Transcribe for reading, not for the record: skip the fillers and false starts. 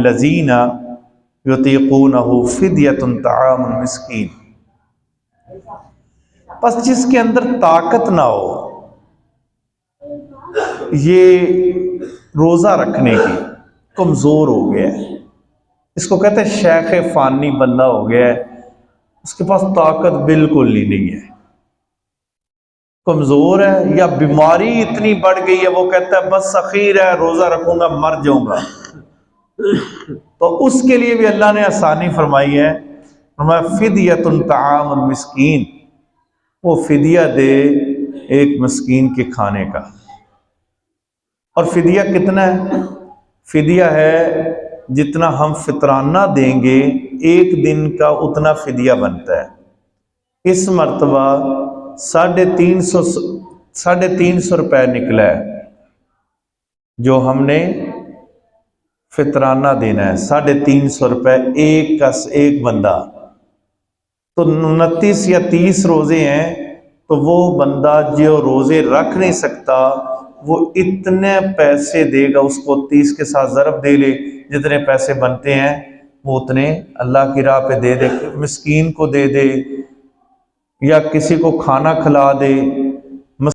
الذین یطیقونہ فدیۃ طعام مسکین، بس جس کے اندر طاقت نہ ہو یہ روزہ رکھنے کی، کمزور ہو گیا ہے، اس کو کہتے ہیں شیخ فانی بندہ ہو گیا ہے، اس کے پاس طاقت بالکل نہیں ہے، کمزور ہے، یا بیماری اتنی بڑھ گئی ہے وہ کہتا ہے بس اخیر ہے روزہ رکھوں گا مر جاؤں گا، تو اس کے لیے بھی اللہ نے آسانی فرمائی ہے، فرمایا فدیۃ طعام مسکین، وہ فدیہ دے ایک مسکین کے کھانے کا۔ اور فدیہ کتنا ہے؟ فدیہ ہے جتنا ہم فطرانہ دیں گے ایک دن کا اتنا فدیہ بنتا ہے۔ اس مرتبہ 350 روپے نکلا ہے جو ہم نے فطرانہ دینا ہے، 350 روپے ایک بندہ، تو 29 یا 30 روزے ہیں، تو وہ بندہ جو روزے رکھ نہیں سکتا وہ اتنے پیسے دے گا، اس کو 30 کے ساتھ ضرب دے لے، جتنے پیسے بنتے ہیں وہ اتنے اللہ کی راہ پہ دے دے، مسکین کو دے دے یا کسی کو کھانا کھلا دے،